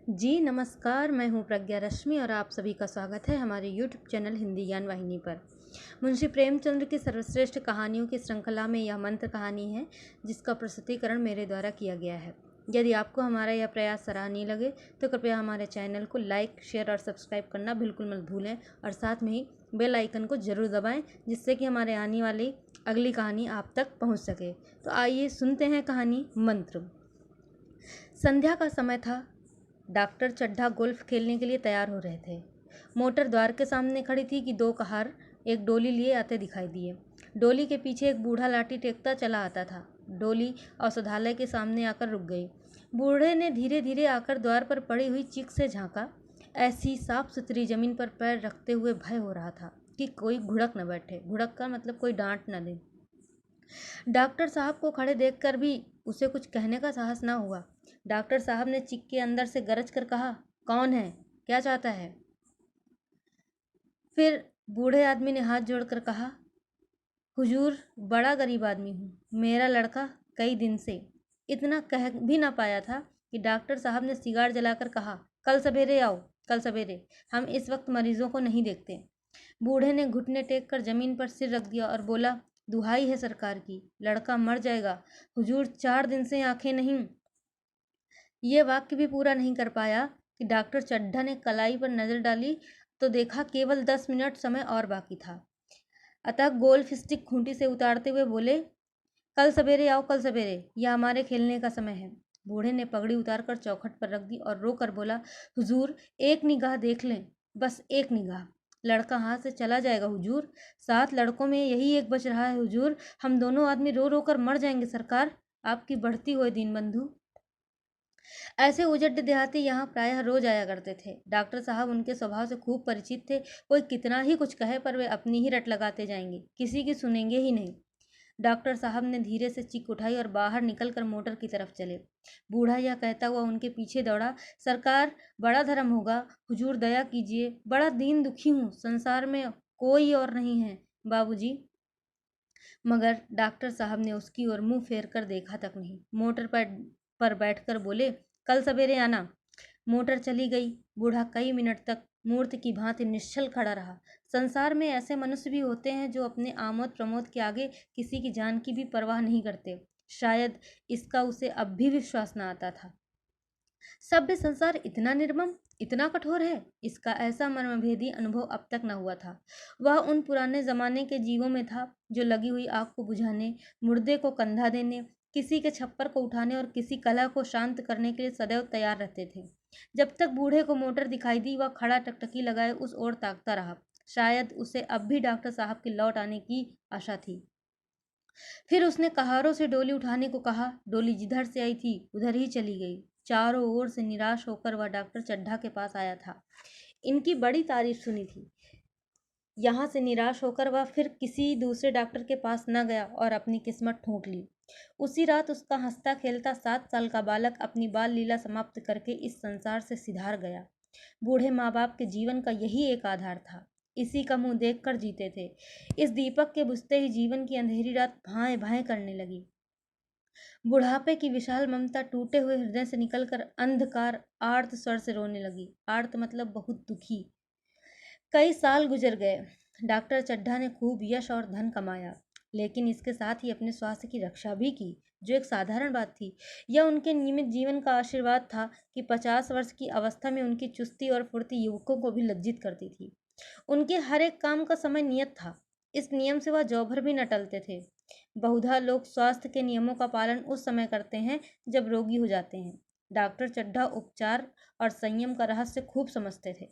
जी नमस्कार, मैं हूँ प्रज्ञा रश्मि और आप सभी का स्वागत है हमारे यूट्यूब चैनल हिंदी ज्ञान वाहिनी पर। मुंशी प्रेमचंद्र की सर्वश्रेष्ठ कहानियों की श्रृंखला में यह मंत्र कहानी है जिसका प्रस्तुतिकरण मेरे द्वारा किया गया है। यदि आपको हमारा यह प्रयास सराहनीय लगे तो कृपया हमारे चैनल को लाइक, शेयर और सब्सक्राइब करना बिल्कुल मत भूलें और साथ में ही बेल आइकन को ज़रूर दबाएं जिससे कि हमारे आने वाली अगली कहानी आप तक पहुँच सके। तो आइए सुनते हैं कहानी मंत्र। संध्या का समय था। डॉक्टर चड्ढा गोल्फ खेलने के लिए तैयार हो रहे थे। मोटर द्वार के सामने खड़ी थी कि दो कहार एक डोली लिए आते दिखाई दिए। डोली के पीछे एक बूढ़ा लाठी टेकता चला आता था। डोली औषधालय के सामने आकर रुक गई। बूढ़े ने धीरे धीरे आकर द्वार पर पड़ी हुई चीख से झांका। ऐसी साफ सुथरी जमीन पर पैर रखते हुए भय हो रहा था कि कोई घुड़क न बैठे। घुड़क का मतलब कोई डांट न दे। डॉक्टर साहब को खड़े देखकर भी उसे कुछ कहने का साहस न हुआ। डॉक्टर साहब ने चिक के अंदर से गरज कर कहा, कौन है, क्या चाहता है? फिर बूढ़े आदमी ने हाथ जोड़कर कहा, हुजूर, बड़ा गरीब आदमी हूँ, मेरा लड़का कई दिन से। इतना कह भी ना पाया था कि डॉक्टर साहब ने सिगार जलाकर कहा, कल सवेरे आओ, कल सवेरे, हम इस वक्त मरीजों को नहीं देखते। बूढ़े ने घुटने टेक कर जमीन पर सिर रख दिया और बोला, दुहाई है सरकार की, लड़का मर जाएगा, हुजूर 4 दिन से आंखें नहीं। ये वाक्य भी पूरा नहीं कर पाया कि डॉक्टर चड्ढा ने कलाई पर नजर डाली तो देखा केवल 10 मिनट समय और बाकी था। अतः गोल्फ स्टिक खूंटी से उतारते हुए बोले, कल सवेरे आओ, कल सवेरे, यह हमारे खेलने का समय है। बूढ़े ने पगड़ी उतारकर चौखट पर रख दी और रोकर बोला, हुजूर, एक निगाह देख लें, बस एक निगाह। लड़का हाथ से चला जाएगा हुजूर, 7 लड़कों में यही एक बच रहा है हुजूर, हम दोनों आदमी रो रो कर मर जाएंगे सरकार, आपकी बढ़ती हुई दीनबंधु। ऐसे उजड्ड देहाती यहाँ प्रायः रोज आया करते थे। डॉक्टर साहब उनके स्वभाव से खूब परिचित थे। कोई कितना ही कुछ कहे पर वे अपनी ही रट लगाते जाएंगे, किसी की सुनेंगे ही नहीं। डॉक्टर साहब ने धीरे से चिक उठाई और बाहर निकलकर मोटर की तरफ चले। बूढ़ा यह कहता हुआ उनके पीछे दौड़ा, सरकार, बड़ा धर्म होगा, हुजूर दया कीजिए, बड़ा दीन दुखी हूँ, संसार में कोई और नहीं है बाबूजी। मगर डॉक्टर साहब ने उसकी ओर मुंह फेर कर देखा तक नहीं। मोटर पर बैठकर बोले, कल सवेरे आना। मोटर चली गई। बूढ़ा कई मिनट तक मूर्ति की भांति निश्चल खड़ा रहा। संसार में ऐसे मनुष्य भी होते हैं जो अपने आमोद प्रमोद के आगे किसी की जान की भी परवाह नहीं करते। शायद इसका उसे अब भी विश्वास न आता था। सभ्य संसार इतना निर्मम, इतना कठोर है, इसका ऐसा मर्मभेदी अनुभव अब तक न हुआ था। वह उन पुराने जमाने के जीवों में था जो लगी हुई आग को बुझाने, मुर्दे को कंधा देने, किसी के छप्पर को उठाने और किसी कलह को शांत करने के लिए सदैव तैयार रहते थे। जब तक बूढ़े को मोटर दिखाई दी वह खड़ा टकटकी लगाए उस ओर ताकता रहा। शायद उसे अब भी डॉक्टर साहब के लौट आने की आशा थी। फिर उसने कहारों से डोली उठाने को कहा। डोली जिधर से आई थी उधर ही चली गई। चारों ओर से निराश होकर वह डॉक्टर चड्ढा के पास आया था। इनकी बड़ी तारीफ सुनी थी। यहाँ से निराश होकर वह फिर किसी दूसरे डॉक्टर के पास न गया और अपनी किस्मत ठोंक ली। उसी रात उसका हंसता खेलता 7 साल का बालक अपनी बाल लीला समाप्त करके इस संसार से सिधार गया। बूढ़े माँ बाप के जीवन का यही एक आधार था। इसी का मुंह देखकर जीते थे। इस दीपक के बुझते ही जीवन की अंधेरी रात भाएं भाएं करने लगी। बुढ़ापे की विशाल ममता टूटे हुए हृदय से निकलकर अंधकार आर्त स्वर से रोने लगी। आर्त मतलब बहुत दुखी। कई साल गुजर गए। डॉक्टर चड्ढा ने खूब यश और धन कमाया, लेकिन इसके साथ ही अपने स्वास्थ्य की रक्षा भी की, जो एक साधारण बात थी। यह उनके नियमित जीवन का आशीर्वाद था कि 50 वर्ष की अवस्था में उनकी चुस्ती और फुर्ती युवकों को भी लज्जित करती थी। उनके हर एक काम का समय नियत था। इस नियम से वह जौ भर भी न टलते थे। बहुधा लोग स्वास्थ्य के नियमों का पालन उस समय करते हैं जब रोगी हो जाते हैं। डॉक्टर चड्ढा उपचार और संयम का रहस्य खूब समझते थे।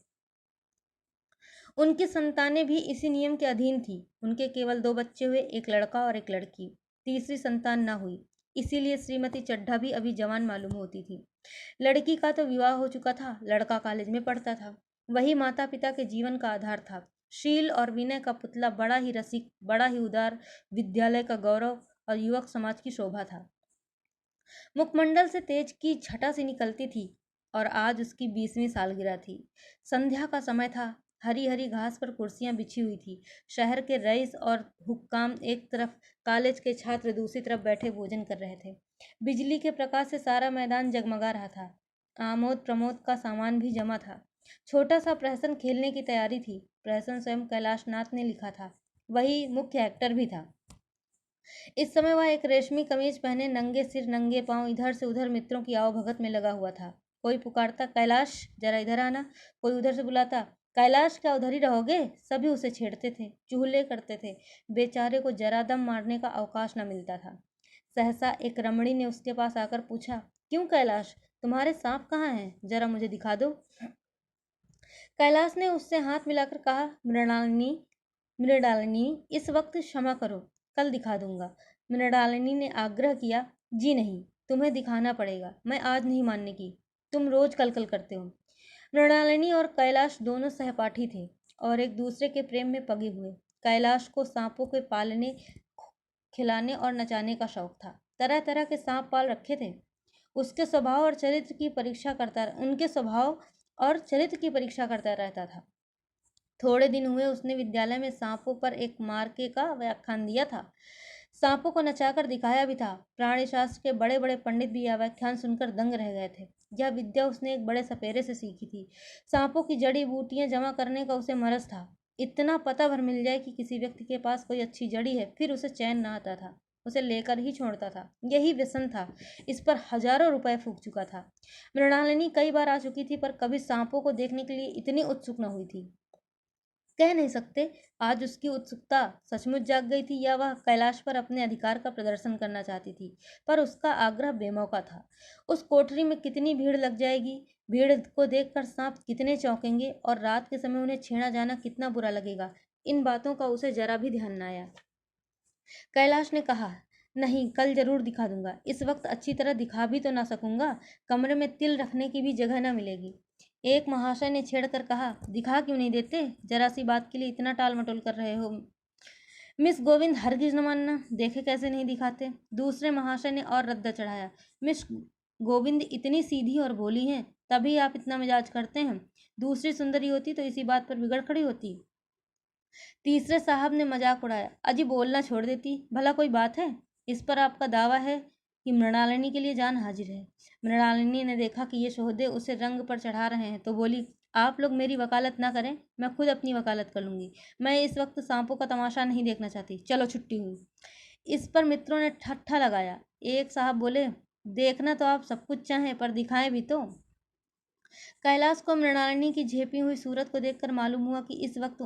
उनकी संतानें भी इसी नियम के अधीन थी। उनके केवल 2 बच्चे हुए, एक लड़का और एक लड़की। तीसरी संतान न हुई, इसीलिए श्रीमती चड्ढा भी अभी जवान मालूम होती थी। लड़की का तो विवाह हो चुका था, लड़का कॉलेज में पढ़ता था। वही माता पिता के जीवन का आधार था। शील और विनय का पुतला, बड़ा ही रसिक, बड़ा ही उदार, विद्यालय का गौरव और युवक समाज की शोभा था। मुखमंडल से तेज की छटा सी निकलती थी और आज उसकी 20वीं सालगिरह थी। संध्या का समय था। हरी हरी घास पर कुर्सियां बिछी हुई थी। शहर के रईस और हुक्काम एक तरफ, कॉलेज के छात्र दूसरी तरफ बैठे भोजन कर रहे थे। बिजली के प्रकाश से सारा मैदान जगमगा रहा था। आमोद प्रमोद का सामान भी जमा था। छोटा सा प्रहसन खेलने की तैयारी थी। प्रहसन स्वयं कैलाश नाथ ने लिखा था, वही मुख्य एक्टर भी था। इस समय वह एक रेशमी कमीज पहने नंगे सिर नंगे पांव इधर से उधर मित्रों की आवभगत में लगा हुआ था। कोई पुकारता, कैलाश जरा इधर आना। कोई उधर से बुलाता, कैलाश क्या उधर ही रहोगे। सभी उसे छेड़ते थे, चुहले करते थे। बेचारे को जरा दम मारने का अवकाश न मिलता था। सहसा एक रमणी ने उसके पास आकर पूछा, क्यों कैलाश, तुम्हारे सांप कहाँ हैं, जरा मुझे दिखा दो। कैलाश ने उससे हाथ मिलाकर कहा, मृणालिनी, इस वक्त क्षमा करो, कल दिखा दूंगा। मृणालिनी ने आग्रह किया, जी नहीं, तुम्हें दिखाना पड़ेगा, मैं आज नहीं मानने की, तुम रोज कल कल करते हो। मृणालिनी और कैलाश दोनों सहपाठी थे और एक दूसरे के प्रेम में पगे हुए। कैलाश को सांपों के पालने, खिलाने और नचाने का शौक था। तरह तरह के सांप पाल रखे थे। उसके स्वभाव और चरित्र की परीक्षा करता उनके स्वभाव और चरित्र की परीक्षा करता रहता था। थोड़े दिन हुए उसने विद्यालय में सांपों पर एक मार्के का व्याख्यान दिया था। सांपों को नचाकर दिखाया भी था। प्राणी शास्त्र के बड़े बड़े पंडित भी यह व्याख्यान सुनकर दंग रह गए थे। यह विद्या उसने एक बड़े सपेरे से सीखी थी। सांपों की जड़ी बूटियां जमा करने का उसे मरज था। इतना पता भर मिल जाए कि किसी व्यक्ति के पास कोई अच्छी जड़ी है, फिर उसे चैन ना आता था, उसे लेकर ही छोड़ता था। यही व्यसन था। इस पर हजारों रुपए फूक चुका था। मृणालिनी कई बार आ चुकी थी, पर कभी सांपों को देखने के लिए इतनी उत्सुक न हुई थी। कह नहीं सकते आज उसकी उत्सुकता सचमुच जाग गई थी या वह कैलाश पर अपने अधिकार का प्रदर्शन करना चाहती थी, पर उसका आग्रह बेमौका था। उस कोठरी में कितनी भीड़ लग जाएगी, भीड़ को देखकर सांप कितने चौंकेंगे और रात के समय उन्हें छेड़ा जाना कितना बुरा लगेगा, इन बातों का उसे जरा भी ध्यान न आया। कैलाश ने कहा, नहीं, कल जरूर दिखा दूंगा। इस वक्त अच्छी तरह दिखा भी तो ना सकूंगा, कमरे में तिल रखने की भी जगह ना मिलेगी। एक महाशय ने छेड़कर कहा, दिखा क्यों नहीं देते, जरा सी बात के लिए इतना टाल मटोल कर रहे हो। मिस गोविंद हरगिज न मानना, देखे कैसे नहीं दिखाते। दूसरे महाशय ने और रद्दा चढ़ाया, मिस गोविंद इतनी सीधी और भोली हैं, तभी आप इतना मिजाज करते हैं। दूसरी सुंदरी होती तो इसी बात पर बिगड़ खड़ी होती। तीसरे साहब ने मजाक उड़ाया, अजी बोलना छोड़ देती, भला कोई बात है। इस पर आपका दावा है कि मृणालिनी के लिए जान हाजिर है। मृणालिनी ने देखा कि ये शोहदे उसे रंग पर चढ़ा रहे हैं, तो बोली, आप लोग मेरी वकालत ना करें, मैं खुद अपनी वकालत कर लूंगी। मैं इस वक्त सांपों का तमाशा नहीं देखना चाहती, चलो छुट्टी हुई। इस पर मित्रों ने ठट्ठा लगाया। एक साहब बोले, देखना तो आप सब कुछ चाहें, पर दिखाएं भी तो। कैलाश को मृणालिनी की झेपी हुई सूरत को देखकर मालूम हुआ कि इस वक्त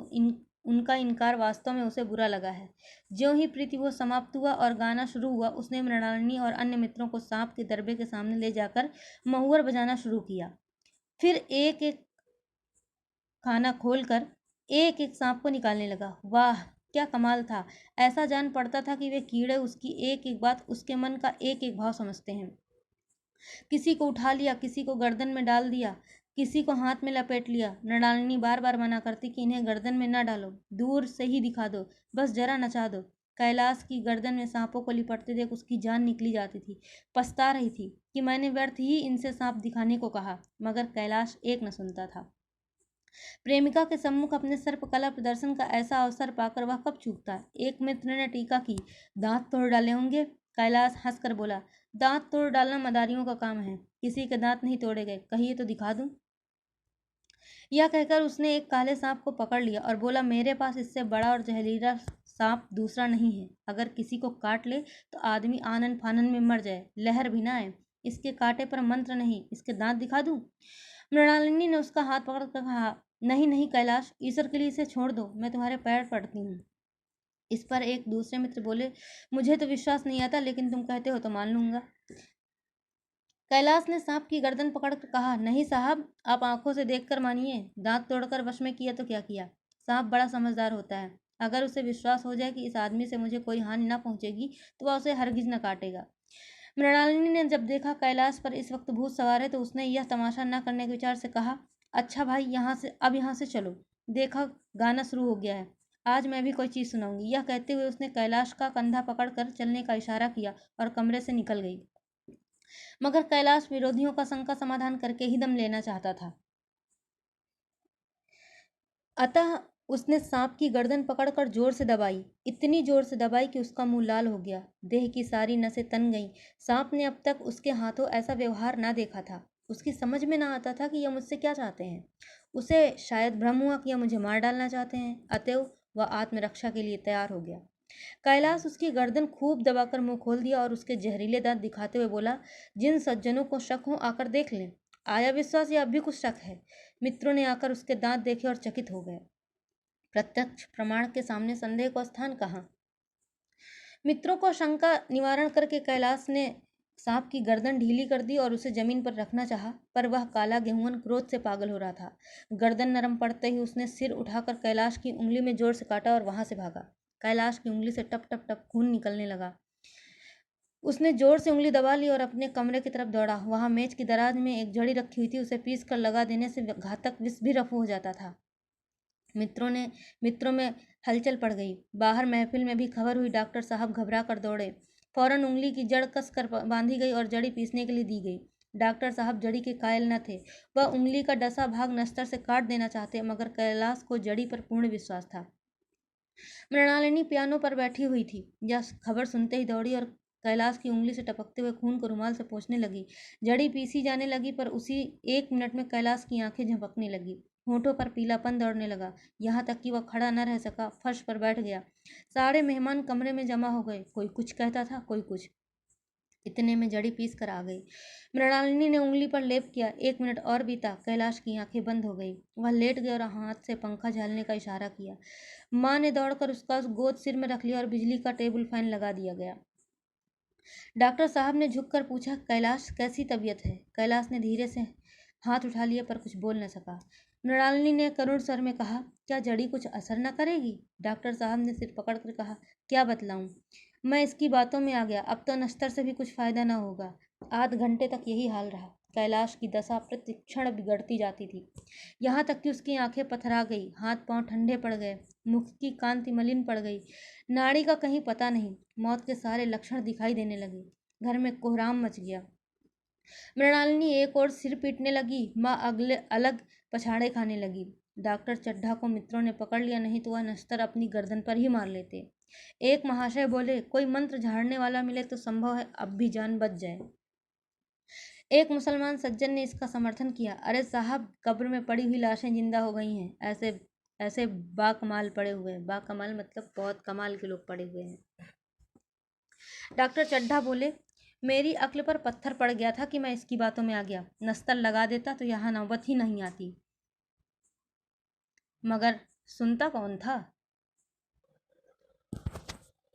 उनका इनकार वास्तव में उसे बुरा लगा है। ज्यों ही प्रीतिभोज समाप्त हुआ और गाना शुरू हुआ, उसने मृणालिनी और अन्य मित्रों को सांप के दरबे के सामने ले जाकर महुअर बजाना शुरू किया। फिर एक एक खाना खोलकर एक एक सांप को निकालने लगा। वाह, क्या कमाल था। ऐसा जान पड़ता था कि वे कीड़े उसकी एक एक बात, उसके मन का एक एक भाव समझते हैं। किसी को उठा लिया, किसी को गर्दन में डाल दिया, किसी को हाथ में लपेट लिया। मृणालिनी बार बार मना करती कि इन्हें गर्दन में न डालो, दूर से ही दिखा दो, बस जरा नचा दो। कैलाश की गर्दन में सांपों को लिपटते देख उसकी जान निकली जाती थी। पछता रही थी कि मैंने व्यर्थ ही इनसे सांप दिखाने को कहा, मगर कैलाश एक न सुनता था। प्रेमिका के सम्मुख अपने सर्पकला प्रदर्शन का ऐसा अवसर पाकर वह कब चूकता। एक मित्र ने टीका की, दांत तोड़ डाले होंगे। कैलाश हंसकर बोला, दांत तोड़ डालना मदारियों का काम है, किसी के दांत नहीं तोड़े गए, कहिए तो दिखा दूं। यह कहकर उसने एक काले सांप को पकड़ लिया और बोला, मेरे पास इससे बड़ा और जहरीला सांप दूसरा नहीं है। अगर किसी को काट ले तो आदमी आनन फानन में मर जाए, लहर भी ना आए। इसके कांटे पर मंत्र नहीं, इसके दांत दिखा दूं। मृणालिनी ने उसका हाथ पकड़कर कहा, नहीं नहीं कैलाश, ईश्वर के लिए इसे छोड़ दो, मैं तुम्हारे पैर पड़ती हूँ। इस पर एक दूसरे मित्र बोले, मुझे तो विश्वास नहीं आता, लेकिन तुम कहते हो तो मान लूंगा। कैलाश ने सांप की गर्दन पकड़कर कहा, नहीं साहब, आप आंखों से देखकर मानिए, दांत तोड़कर वश में किया तो क्या किया। सांप बड़ा समझदार होता है, अगर उसे विश्वास हो जाए कि इस आदमी से मुझे कोई हानि न पहुंचेगी तो वह उसे हरगिज न काटेगा। मृणालिनी ने जब देखा कैलाश पर इस वक्त भूत सवार है, तो उसने यह तमाशा न करने के विचार से कहा, अच्छा भाई, यहाँ से चलो, देखा गाना शुरू हो गया है, आज मैं भी कोई चीज़ सुनाऊंगी। यह कहते हुए उसने कैलाश का कंधा पकड़कर चलने का इशारा किया और कमरे से निकल गई। मगर कैलाश विरोधियों का शंका समाधान करके ही दम लेना चाहता था। अतः उसने सांप की गर्दन पकड़कर जोर से दबाई, इतनी जोर से दबाई कि उसका मुंह लाल हो गया, देह की सारी नसें तन गईं। सांप ने अब तक उसके हाथों ऐसा व्यवहार ना देखा था। उसकी समझ में ना आता था कि यह मुझसे क्या चाहते हैं। उसे शायद भ्रम हुआ कि यह मुझे मार डालना चाहते हैं, अतएव वह आत्मरक्षा के लिए तैयार हो गया। कैलाश उसकी गर्दन खूब दबाकर मुंह खोल दिया और उसके जहरीले दांत दिखाते हुए बोला, जिन सज्जनों को शक हो आकर देख लें। आया विश्वास या अब भी कुछ शक है? मित्रों ने आकर उसके दांत देखे और चकित हो गए। प्रत्यक्ष प्रमाण के सामने संदेह का स्थान कहाँ? मित्रों को शंका निवारण करके कैलाश ने सांप की गर्दन ढीली कर दी और उसे जमीन पर रखना चाहा, पर वह काला गेहूं क्रोध से पागल हो रहा था। गर्दन नरम पड़ते ही उसने सिर उठाकर कैलाश की उंगली में जोर से काटा और वहां से भागा। कैलाश की उंगली से टप टप टप खून निकलने लगा। उसने जोर से उंगली दबा ली और अपने कमरे की तरफ दौड़ा। वहां मेज की दराज में एक झड़ी रखी हुई थी, उसे पीस कर लगा देने से घातक विष भी रफू हो जाता था। मित्रों में हलचल पड़ गई। बाहर महफिल में भी खबर हुई। डॉक्टर साहब घबरा कर दौड़े। फौरन उंगली की जड़ कस कर बांधी गई और जड़ी पीसने के लिए दी गई। डॉक्टर साहब जड़ी के कायल न थे। वह उंगली का डसा भाग नस्तर से काट देना चाहते, मगर कैलाश को जड़ी पर पूर्ण विश्वास था। मृणालिनी पियानो पर बैठी हुई थी। यह खबर सुनते ही दौड़ी और कैलाश की उंगली से टपकते हुए खून को रुमाल से पोंछने लगी। जड़ी पीसी जाने लगी, पर उसी 1 मिनट में कैलाश की आंखें झपकने लगी। होठों पर पीलापन दौड़ने लगा, यहाँ तक कि वह खड़ा न रह सका, फर्श पर बैठ गया। सारे मेहमान कमरे में जमा हो गए। कोई कुछ कहता था, कोई कुछ। इतने में जड़ी पीस कर आ गई। मृणालिनी ने उंगली पर लेप किया। 1 मिनट और बीता। कैलाश की आंखें बंद हो गई। वह लेट गया और हाथ से पंखा झलने का इशारा किया। माँ ने दौड़कर उसका गोद सिर में रख लिया और बिजली का टेबल फैन लगा दिया गया। डॉक्टर साहब ने झुककर पूछा, कैलाश कैसी तबीयत है? कैलाश ने धीरे से हाथ उठा लिया, पर कुछ बोल न सका। मृणालिनी ने करुण स्वर में कहा, क्या जड़ी कुछ असर न करेगी? डॉक्टर साहब ने सिर पकड़कर कहा, क्या बतलाऊं? मैं इसकी बातों में आ गया। अब तो नश्तर से भी कुछ फायदा न होगा। आध घंटे तक यही हाल रहा। कैलाश की दशा प्रतिक्षण बिगड़ती जाती थी, यहाँ तक कि उसकी आंखें पथरा गई, हाथ पांव ठंडे पड़ गए, मुख की कांति मलिन पड़ गई, नाड़ी का कहीं पता नहीं। मौत के सारे लक्षण दिखाई देने लगे। घर में कोहराम मच गया। मृणालिनी एक और सिर पीटने लगी। माँ अगले अलग पछाड़े खाने लगी। डॉक्टर चड्ढा को मित्रों ने पकड़ लिया, नहीं तो वह नश्तर अपनी गर्दन पर ही मार लेते। एक महाशय बोले, कोई मंत्र झाड़ने वाला मिले तो संभव है अब भी जान बच जाए। एक मुसलमान सज्जन ने इसका समर्थन किया। अरे साहब, कब्र में पड़ी हुई लाशें जिंदा हो गई हैं। ऐसे ऐसे बाकमाल पड़े हुए हैं। बाकमाल मतलब बहुत कमाल के लोग पड़े हुए हैं। डॉक्टर चड्ढा बोले, मेरी अक्ल पर पत्थर पड़ गया था कि मैं इसकी बातों में आ गया। नस्तर लगा देता तो यहाँ नौबत ही नहीं आती। मगर सुनता कौन था?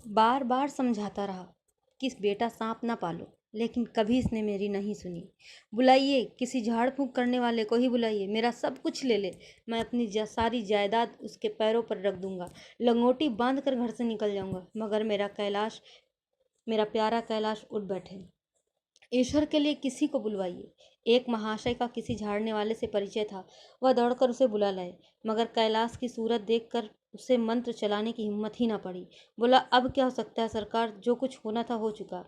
बार बार समझाता रहा कि बेटा सांप ना पालो, लेकिन कभी इसने मेरी नहीं सुनी। बुलाइए, किसी झाड़ फूंक करने वाले को ही बुलाइए, मेरा सब कुछ ले ले, मैं अपनी सारी जायदाद उसके पैरों पर रख दूंगा, लंगोटी बांध कर घर से निकल जाऊंगा, मगर मेरा प्यारा कैलाश उठ बैठे। ईश्वर के लिए किसी को बुलवाइए। एक महाशय का किसी झाड़ने वाले से परिचय था। वह दौड़कर उसे बुला लाए, मगर कैलाश की सूरत देखकर उसे मंत्र चलाने की हिम्मत ही ना पड़ी। बोला, अब क्या हो सकता है सरकार, जो कुछ होना था हो चुका।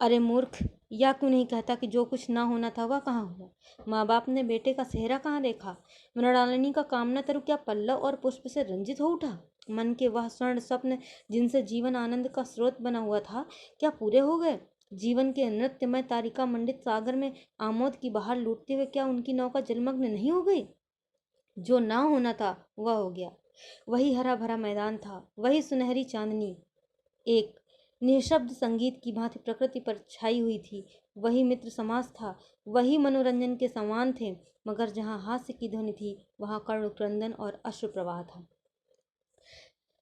अरे मूर्ख, या क्यों नहीं कहता कि जो कुछ ना होना था वह कहाँ हुआ? माँ बाप ने बेटे का सेहरा कहाँ देखा? मृणालिनी का कामना तरु क्या पल्लव और पुष्प से रंजित हो उठा? मन के वह स्वर्ण स्वप्न जिनसे जीवन आनंद का स्रोत बना हुआ था, क्या पूरे हो गए? जीवन के नृत्यमय तारिका मंडित सागर में आमोद की बहार लूटते हुए क्या उनकी नौका जलमग्न नहीं हो गई? जो ना होना था वह हो गया। वही हरा भरा मैदान था, वही सुनहरी चांदनी एक निशब्द संगीत की भांति प्रकृति पर छाई हुई थी, वही मित्र समाज था, वही मनोरंजन के समान थे, मगर जहाँ हास्य की ध्वनि थी वहाँ करुण क्रंदन और अश्रु प्रवाह था।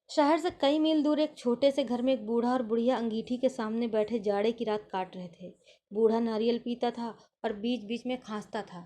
शहर से कई मील दूर एक छोटे से घर में एक बूढ़ा और बुढ़िया अंगीठी के सामने बैठे जाड़े की रात काट रहे थे। बूढ़ा नारियल पीता था और बीच बीच में खांसता था।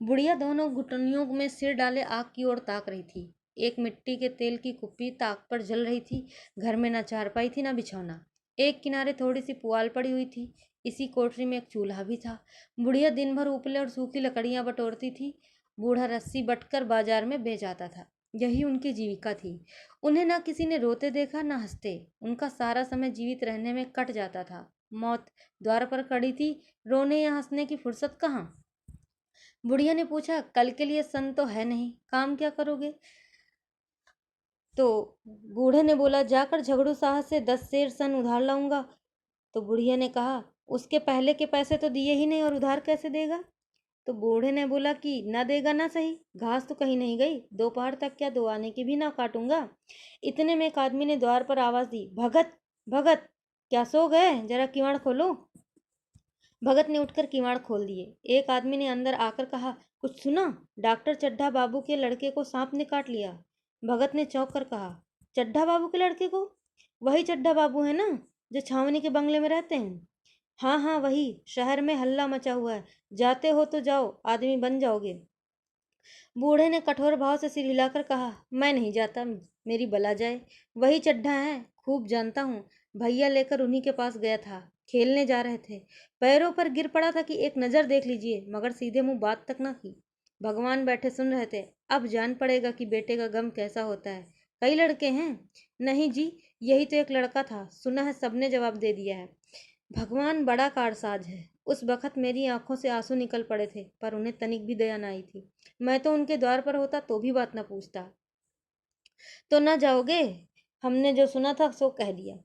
बुढ़िया दोनों घुटनियों में सिर डाले आग की ओर ताक रही थी। एक मिट्टी के तेल की कुप्पी ताक पर जल रही थी। घर में न चारपाई थी न बिछौना। एक किनारे थोड़ी सी पुआल पड़ी हुई थी। इसी कोठरी में एक चूल्हा भी था। बुढ़िया दिन भर उपले और सूखी लकड़ियां बटोरती थी। बूढ़ा रस्सी बटकर बाजार में बेच आता था। यही उनकी जीविका थी। उन्हें न किसी ने रोते देखा न हंसते। उनका सारा समय जीवित रहने में कट जाता था। मौत द्वार पर खड़ी थी, रोने या हंसने की फुर्सत कहाँ। बुढ़िया ने पूछा, कल के लिए सन तो है नहीं, काम क्या करोगे? तो बूढ़े ने बोला, जाकर झगड़ू साहब से 10 सेर सन उधार लाऊंगा। तो बुढ़िया ने कहा, उसके पहले के पैसे तो दिए ही नहीं और उधार कैसे देगा? तो बूढ़े ने बोला कि ना देगा ना सही, घास तो कहीं नहीं गई, दोपहर तक क्या दो आने की भी ना काटूंगा। इतने में एक आदमी ने द्वार पर आवाज दी, भगत भगत, क्या सो गए, जरा किवाड़ खोलो। भगत ने उठकर किवाड़ खोल दिए। एक आदमी ने अंदर आकर कहा, कुछ सुना, डॉक्टर चड्ढा बाबू के लड़के को सांप ने काट लिया। भगत ने चौंक कर कहा, चड्ढा बाबू के लड़के को? वही चड्ढा बाबू है ना जो छावनी के बंगले में रहते हैं? हाँ हाँ वही, शहर में हल्ला मचा हुआ है, जाते हो तो जाओ, आदमी बन जाओगे। बूढ़े ने कठोर भाव से सिर हिलाकर कहा, मैं नहीं जाता, मेरी बला जाए। वही चड्ढा है, खूब जानता हूँ, भैया लेकर उन्हीं के पास गया था, खेलने जा रहे थे, पैरों पर गिर पड़ा था कि एक नज़र देख लीजिए, मगर सीधे मुंह बात तक ना की। भगवान बैठे सुन रहे थे। अब जान पड़ेगा कि बेटे का गम कैसा होता है। कई लड़के हैं? नहीं जी, यही तो एक लड़का था, सुना है सबने जवाब दे दिया है। भगवान बड़ा कारसाज है। उस वक़्त मेरी आंखों से आंसू निकल पड़े थे, पर उन्हें तनिक भी दया न आई थी। मैं तो उनके द्वार पर होता तो भी बात न पूछता। तो न जाओगे? हमने जो सुना था सो कह दिया।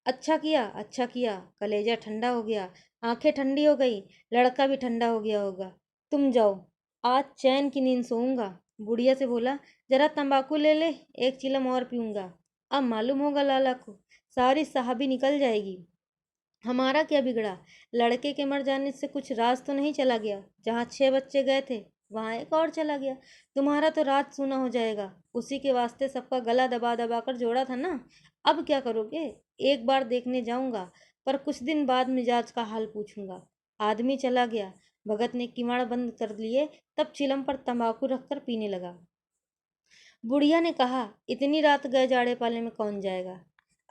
अच्छा किया, अच्छा किया, कलेजा ठंडा हो गया, आंखें ठंडी हो गई, लड़का भी ठंडा हो गया होगा। तुम जाओ, आज चैन की नींद सोऊंगा। बुढ़िया से बोला, जरा तंबाकू ले ले, एक चिलम और पीऊंगा। अब मालूम होगा लाला को, सारी साहबी निकल जाएगी। हमारा क्या बिगड़ा? लड़के के मर जाने से कुछ राज तो नहीं चला गया? जहाँ 6 बच्चे गए थे वहाँ एक और चला गया। तुम्हारा तो राज सूना हो जाएगा। उसी के वास्ते सबका गला दबा दबा कर जोड़ा था ना। अब क्या करोगे? एक बार देखने जाऊंगा, पर कुछ दिन बाद मिजाज का हाल पूछूंगा। आदमी चला गया। भगत ने किवाड़ बंद कर लिए, तब चिलम पर तंबाकू रखकर पीने लगा। बुढ़िया ने कहा, इतनी रात गए जाड़े पाले में कौन जाएगा?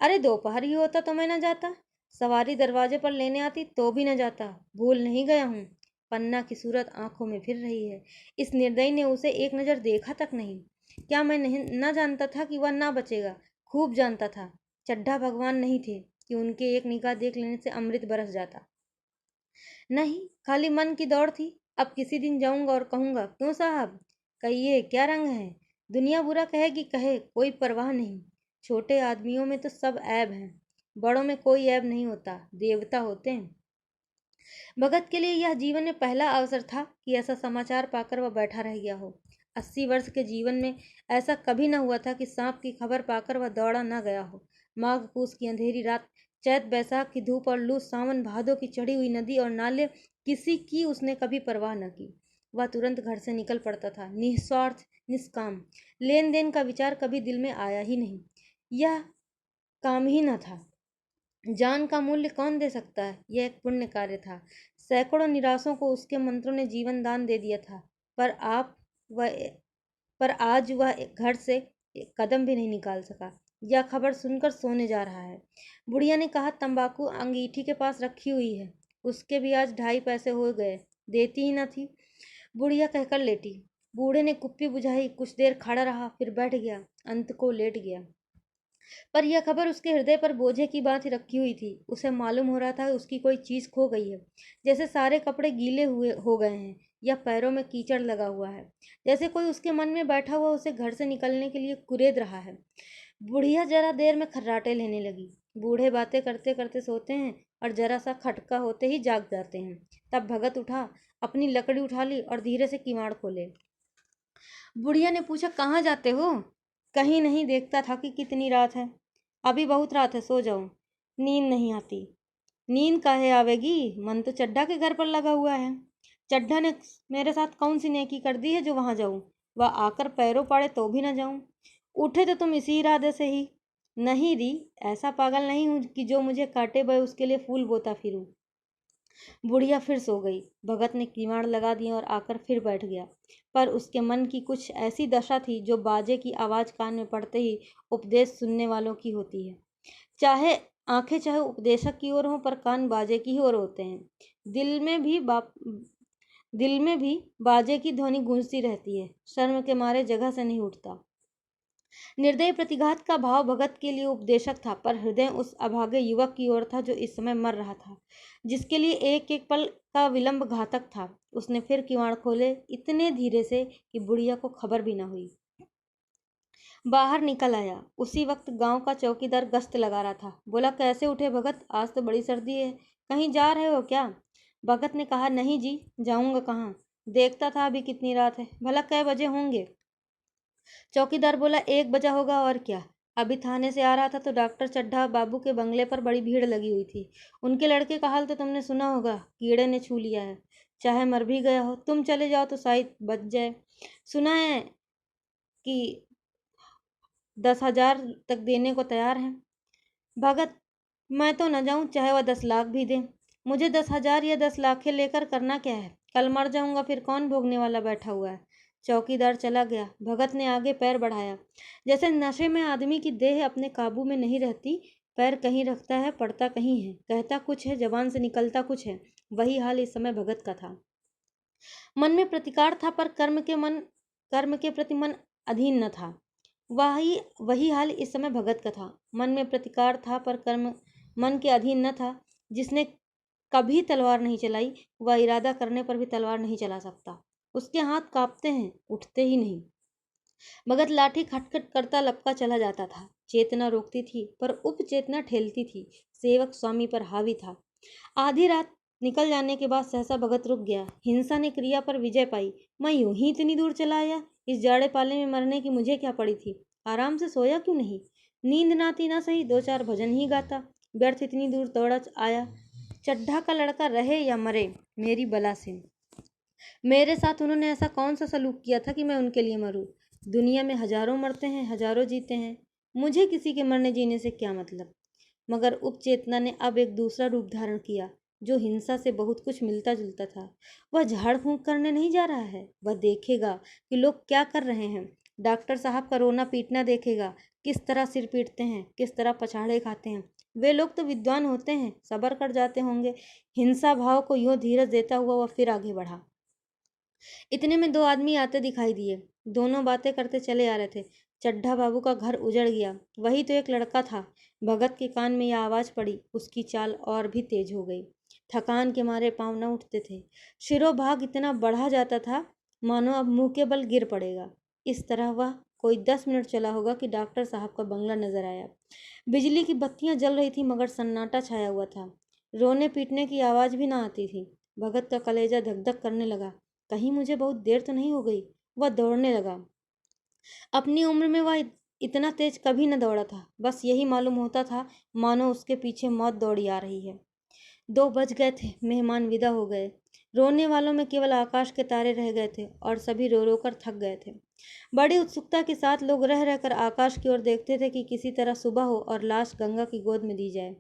अरे दोपहर ही होता तो मैं न जाता, सवारी दरवाजे पर लेने आती तो भी न जाता। भूल नहीं गया हूँ। पन्ना की सूरत आंखों में फिर रही है। इस निर्दयी ने उसे एक नज़र देखा तक नहीं। क्या मैं नहीं न जानता था कि वह ना बचेगा? खूब जानता था। चड्ढा भगवान नहीं थे कि उनके एक निगाह देख लेने से अमृत बरस जाता। नहीं, खाली मन की दौड़ थी। अब किसी दिन जाऊंगा और कहूंगा, क्यों साहब, कहिए क्या रंग है? दुनिया बुरा कहेगी, कहे, कोई परवाह नहीं। छोटे आदमियों में तो सब ऐब हैं, बड़ों में कोई ऐब नहीं होता, देवता होते हैं। भगत के लिए यह जीवन में पहला अवसर था कि ऐसा समाचार पाकर वह बैठा रह गया हो। 80 वर्ष के जीवन में ऐसा कभी न हुआ था कि सांप की खबर पाकर वह दौड़ा न गया हो। माघ पूस की अंधेरी रात, चैत बैसाख की धूप और लू, सावन भादों की चढ़ी हुई नदी और नाले, किसी की उसने कभी परवाह न की। वह तुरंत घर से निकल पड़ता था, निस्वार्थ, निष्काम। लेन देन का विचार कभी दिल में आया ही नहीं। यह काम ही न था। जान का मूल्य कौन दे सकता है? यह एक पुण्य कार्य था। सैकड़ों निराशों को उसके मंत्रों ने जीवन दान दे दिया था। पर आप वह पर आज वह घर से एक कदम भी नहीं निकाल सका। यह खबर सुनकर सोने जा रहा है। बुढ़िया ने कहा, तंबाकू अंगीठी के पास रखी हुई है, उसके भी आज 2.5 पैसे हो गए, देती ही न थी। बुढ़िया कहकर लेटी। बूढ़े ने कुप्पी बुझाई, कुछ देर खड़ा रहा, फिर बैठ गया, अंत को लेट गया। पर यह खबर उसके हृदय पर बोझे की बात ही रखी हुई थी। उसे मालूम हो रहा था उसकी कोई चीज़ खो गई है। जैसे सारे कपड़े गीले हुए हो गए हैं, या पैरों में कीचड़ लगा हुआ है। जैसे कोई उसके मन में बैठा हुआ उसे घर से निकलने के लिए कुरेद रहा है। बुढ़िया जरा देर में खर्राटे लेने लगी। बूढ़े बातें करते करते सोते हैं और जरा सा खटका होते ही जाग जाते हैं। तब भगत उठा, अपनी लकड़ी उठा ली और धीरे से किवाड़ खोले। बुढ़िया ने पूछा, कहाँ जाते हो? कहीं नहीं, देखता था कि कितनी रात है। अभी बहुत रात है, सो जाओ। नींद नहीं आती। नींद काहे आवेगी, मन तो चड्ढा के घर पर लगा हुआ है। चड्ढा ने मेरे साथ कौन सी नेकी कर दी है जो वहां जाऊं? वह आकर पैरों पाड़े तो भी ना जाऊं। उठे तो तुम इसी इरादे से ही। नहीं री, ऐसा पागल नहीं हूं कि जो मुझे काटे बए उसके लिए फूल बोता फिरूं। बुढ़िया फिर सो गई। भगत ने किवाड़ लगा दिया और आकर फिर बैठ गया। पर उसके मन की कुछ ऐसी दशा थी जो बाजे की आवाज़ कान में पड़ते ही उपदेश सुनने वालों की होती है। चाहे आंखें चाहे उपदेशक की ओर हों, पर कान बाजे की ही ओर होते हैं। दिल में भी दिल में भी बाजे की ध्वनि गूंजती रहती है। शर्म के मारे जगह से नहीं उठता। निर्दयी प्रतिघात का भाव भगत के लिए उपदेशक था, पर हृदय उस अभागे युवक की ओर था जो इस समय मर रहा था, जिसके लिए एक एक पल का विलंब घातक था। उसने फिर किवाड़ खोले, इतने धीरे से कि बुढ़िया को खबर भी न हुई। बाहर निकल आया। उसी वक्त गांव का चौकीदार गश्त लगा रहा था। बोला, कैसे उठे भगत, आज तो बड़ी सर्दी है, कहीं जा रहे हो क्या? भगत ने कहा, नहीं जी, जाऊंगा कहाँ, देखता था अभी कितनी रात है, भला कै बजे होंगे। चौकीदार बोला 1 बजा होगा और क्या। अभी थाने से आ रहा था तो डॉक्टर चड्ढा बाबू के बंगले पर बड़ी भीड़ लगी हुई थी। उनके लड़के का हाल तो तुमने सुना होगा, कीड़े ने छू लिया है, चाहे मर भी गया हो। तुम चले जाओ तो शायद बच जाए। सुना है कि 10,000 तक देने को तैयार है। भगत, मैं तो न जाऊं चाहे वह 10 लाख भी दे। मुझे 10,000 या 10 लाख लेकर करना क्या है? कल मर जाऊंगा फिर कौन भोगने वाला बैठा हुआ है। चौकीदार चला गया। भगत ने आगे पैर बढ़ाया। जैसे नशे में आदमी की देह अपने काबू में नहीं रहती, पैर कहीं रखता है पड़ता कहीं है, कहता कुछ है जबान से निकलता कुछ है। वही हाल इस समय भगत का था। मन में प्रतिकार था पर कर्म के प्रति मन अधीन न था। वही वही हाल इस समय भगत का था। मन में प्रतिकार था पर कर्म मन के अधीन न था। जिसने कभी तलवार नहीं चलाई वह इरादा करने पर भी तलवार नहीं चला सकता। उसके हाथ कांपते हैं, उठते ही नहीं। भगत लाठी खटखट करता लपका चला जाता था। चेतना रोकती थी पर उपचेतना ठेलती थी। सेवक स्वामी पर हावी था। आधी रात निकल जाने के बाद सहसा भगत रुक गया। हिंसा ने क्रिया पर विजय पाई। मैं यूं ही इतनी दूर चला आया। इस जाड़े पाले में मरने की मुझे क्या पड़ी थी। आराम से सोया क्यों नहीं। नींद ना आती ना सही 2-4 भजन ही गाता। व्यर्थ इतनी दूर दौड़ा आया। चड्ढा का लड़का रहे या मरे मेरी बला से। मेरे साथ उन्होंने ऐसा कौन सा सलूक किया था कि मैं उनके लिए मरूं। दुनिया में हजारों मरते हैं, हजारों जीते हैं। मुझे किसी के मरने जीने से क्या मतलब। मगर उपचेतना ने अब एक दूसरा रूप धारण किया जो हिंसा से बहुत कुछ मिलता जुलता था। वह झाड़ फूंक करने नहीं जा रहा है। वह देखेगा कि लोग क्या कर रहे हैं। डॉक्टर साहब का रोना पीटना देखेगा, किस तरह सिर पीटते हैं, किस तरह पछाड़े खाते हैं। वे लोग तो विद्वान होते हैं, सबर कर जाते होंगे। हिंसा भाव को यूं धीरज देता हुआ वह फिर आगे बढ़ा। इतने में 2 आदमी आते दिखाई दिए। दोनों बातें करते चले आ रहे थे। चड्ढा बाबू का घर उजड़ गया। वही तो एक लड़का था। भगत के कान में यह आवाज पड़ी। उसकी चाल और भी तेज हो गई। थकान के मारे पांव न उठते थे। शिरोभाग इतना बढ़ा जाता था मानो अब मुंह के बल गिर पड़ेगा। इस तरह वह कोई 10 मिनट चला होगा कि डॉक्टर साहब का बंगला नजर आया। बिजली की बत्तियां जल रही थी मगर सन्नाटा छाया हुआ था। रोने पीटने की आवाज भी ना आती थी। भगत का कलेजा धक धक करने लगा। कहीं मुझे बहुत देर तो नहीं हो गई। वह दौड़ने लगा। अपनी उम्र में वह इतना तेज कभी न दौड़ा था। बस यही मालूम होता था मानो उसके पीछे मौत दौड़ी आ रही है। 2 बज गए थे। मेहमान विदा हो गए। रोने वालों में केवल आकाश के तारे रह गए थे और सभी रो रो कर थक गए थे। बड़ी उत्सुकता के साथ लोग रह रहकर आकाश की ओर देखते थे कि किसी तरह सुबह हो और लाश गंगा की गोद में दी जाए।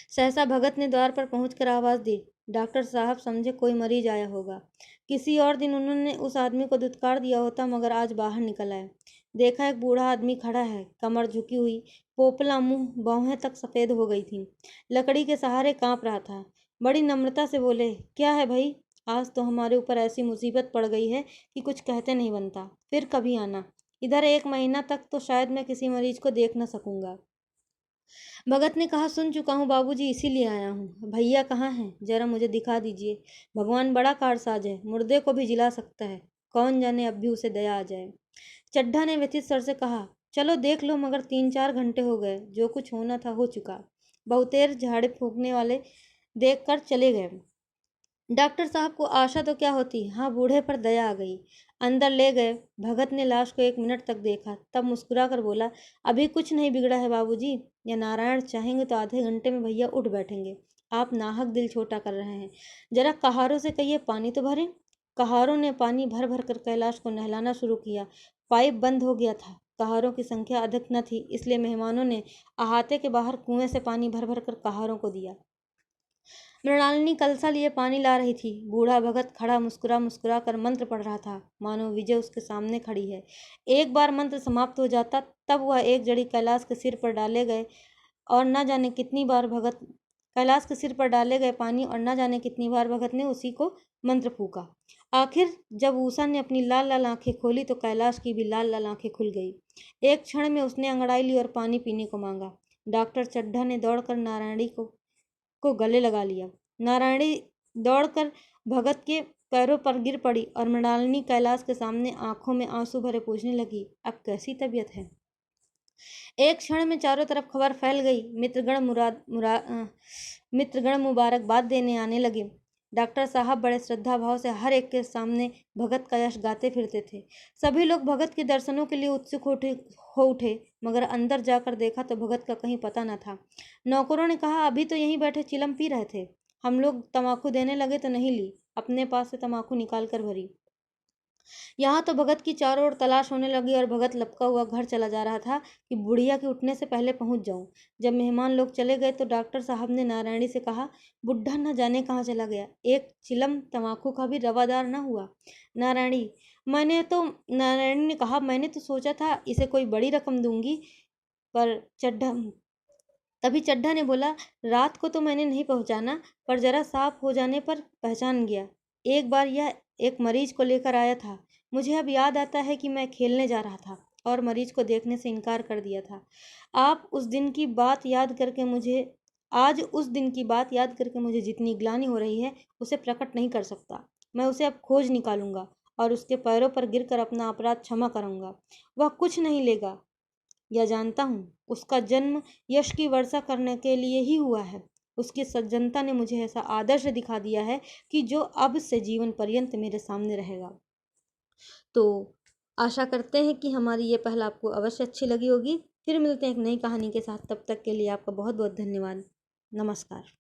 सहसा भगत ने द्वार पर पहुंचकर आवाज दी। डॉक्टर साहब समझे कोई मरीज आया होगा। किसी और दिन उन्होंने उस आदमी को दुत्कार दिया होता मगर आज बाहर निकल आए। देखा एक बूढ़ा आदमी खड़ा है, कमर झुकी हुई, पोपला मुंह, बाहें तक सफेद हो गई थी। लकड़ी के सहारे कांप रहा था। बड़ी नम्रता से बोले, क्या है भाई, आज तो हमारे ऊपर ऐसी मुसीबत पड़ गई है कि कुछ कहते नहीं बनता। फिर कभी आना इधर। 1 महीना तक तो शायद मैं किसी मरीज को देख न सकूंगा। भगत ने कहा, सुन चुका हूँ बाबूजी, इसीलिए आया हूँ। भैया कहाँ हैं, जरा मुझे दिखा दीजिए। भगवान बड़ा कारसाज है, मुर्दे को भी जिला सकता है। कौन जाने अब भी उसे दया आ जाए। चड्ढा ने व्यथित स्वर से कहा, चलो देख लो मगर 3-4 घंटे हो गए। जो कुछ होना था हो चुका। बहुतेर झाड़े फूंकने वाले देख कर चले गए। डॉक्टर साहब को आशा तो क्या होती, हाँ बूढ़े पर दया आ गई। अंदर ले गए। भगत ने लाश को 1 मिनट तक देखा, तब मुस्कुरा कर बोला, अभी कुछ नहीं बिगड़ा है बाबूजी। या नारायण चाहेंगे तो आधे घंटे में भैया उठ बैठेंगे। आप नाहक दिल छोटा कर रहे हैं। जरा कहारों से कहिए पानी तो भरें। कहारों ने पानी भर भर कर कैलाश को नहलाना शुरू किया। पाइप बंद हो गया था। कहारों की संख्या अधिक न थी, इसलिए मेहमानों ने अहाते के बाहर कुएं से पानी भर भर कर कहारों को दिया। मृणालिनी कलसा लिए पानी ला रही थी। बूढ़ा भगत खड़ा मुस्कुरा मुस्कुरा कर मंत्र पढ़ रहा था, मानो विजय उसके सामने खड़ी है। एक बार मंत्र समाप्त हो जाता तब वह एक जड़ी कैलाश के सिर पर डाले गए और न जाने कितनी बार भगत कैलाश के सिर पर डाले गए पानी और न जाने कितनी बार भगत ने उसी को मंत्र फूका। आखिर जब ऊषा ने अपनी लाल लाल आंखें खोली तो कैलाश की भी लाल लाल आंखें खुल गई। एक क्षण में उसने अंगड़ाई ली और पानी पीने को मांगा। डॉक्टर चड्ढा ने दौड़कर नारायणी को गले लगा लिया। नारायणी दौड़कर भगत के पैरों पर गिर पड़ी और मृणालिनी कैलाश के सामने आंखों में आंसू भरे पूछने लगी, अब कैसी तबीयत है। एक क्षण में चारों तरफ खबर फैल गई। मित्रगण मुबारकबाद देने आने लगे। डॉक्टर साहब बड़े श्रद्धा भाव से हर एक के सामने भगत का यश गाते फिरते थे। सभी लोग भगत के दर्शनों के लिए उत्सुक हो उठे, मगर अंदर जाकर देखा तो भगत का कहीं पता न था। नौकरों ने कहा, अभी तो यहीं बैठे चिलम पी रहे थे। हम लोग तमाकू देने लगे तो नहीं ली, अपने पास से तमाकू निकाल कर भरी। यहाँ तो भगत की चारों ओर तलाश होने लगी और भगत लपका हुआ घर चला जा रहा था कि बुढ़िया के उठने से पहले पहुंच जाऊं। जब मेहमान लोग चले गए तो डॉक्टर साहब ने नारायणी से कहा, बुढ़ा न जाने कहाँ चला गया, एक चिलम तमाकू का भी रवादार न हुआ। नारायणी ने कहा, मैंने तो सोचा था इसे कोई बड़ी रकम दूंगी, पर तभी चड्ढा ने बोला, रात को तो मैंने नहीं पहचाना, पर जरा साफ हो जाने पर पहचान गया। एक बार यह एक मरीज को लेकर आया था। मुझे अब याद आता है कि मैं खेलने जा रहा था और मरीज को देखने से इनकार कर दिया था। आज उस दिन की बात याद करके मुझे जितनी ग्लानि हो रही है उसे प्रकट नहीं कर सकता। मैं उसे अब खोज निकालूंगा और उसके पैरों पर गिरकर अपना अपराध क्षमा करूंगा। वह कुछ नहीं लेगा, यह जानता हूँ। उसका जन्म यश की वर्षा करने के लिए ही हुआ है। उसकी सज्जनता ने मुझे ऐसा आदर्श दिखा दिया है कि जो अब से जीवन पर्यंत मेरे सामने रहेगा। तो आशा करते हैं कि हमारी ये पहल आपको अवश्य अच्छी लगी होगी। फिर मिलते हैं एक नई कहानी के साथ। तब तक के लिए आपका बहुत बहुत धन्यवाद। नमस्कार।